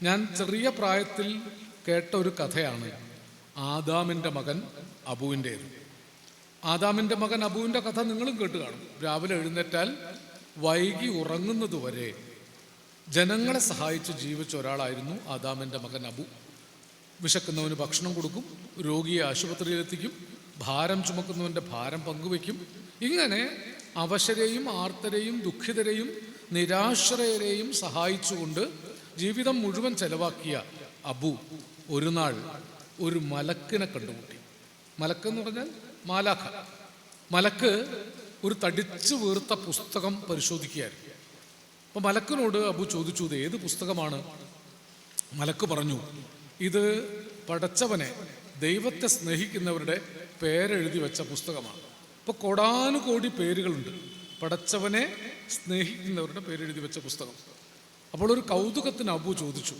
ഞാൻ ചെറിയ പ്രായത്തിൽ കേട്ട ഒരു കഥയാണ് ആദാമിൻ്റെ മകൻ അബുവിൻ്റേത്. ആദാമിൻ്റെ മകൻ അബുവിൻ്റെ കഥ നിങ്ങളും കേട്ട് കാണും. രാവിലെ എഴുന്നേറ്റാൽ വൈകി ഉറങ്ങുന്നതുവരെ ജനങ്ങളെ സഹായിച്ച് ജീവിച്ച ഒരാളായിരുന്നു ആദാമിൻ്റെ മകൻ അബു. വിശക്കുന്നവന് ഭക്ഷണം കൊടുക്കും, രോഗിയെ ആശുപത്രിയിലെത്തിക്കും, ഭാരം ചുമക്കുന്നവൻ്റെ ഭാരം പങ്കുവയ്ക്കും. ഇങ്ങനെ അവശരെയും ആർത്തരെയും ദുഃഖിതരെയും നിരാശ്രയരെയും സഹായിച്ചുകൊണ്ട് ജീവിതം മുഴുവൻ ചെലവാക്കിയ അബു ഒരു നാൾ ഒരു മലക്കിനെ കണ്ടുമുട്ടി. മലക്കെന്ന് പറഞ്ഞാൽ മാലാഖ. മലക്ക് ഒരു തടിച്ചു വീർത്ത പുസ്തകം പരിശോധിക്കുകയായിരുന്നു. അപ്പോൾ മലക്കിനോട് അബു ചോദിച്ചു, ഇത് ഏത് പുസ്തകമാണ്? മലക്ക് പറഞ്ഞു, ഇത് പടച്ചവനെ, ദൈവത്തെ സ്നേഹിക്കുന്നവരുടെ പേരെഴുതി വെച്ച പുസ്തകമാണ്. ഇപ്പോൾ കോടാനുകോടി പേരുകളുണ്ട്, പടച്ചവനെ സ്നേഹിക്കുന്നവരുടെ പേരെഴുതി വെച്ച പുസ്തകം. അപ്പോൾ ഒരു കൗതുകത്തിന് അബു ചോദിച്ചു,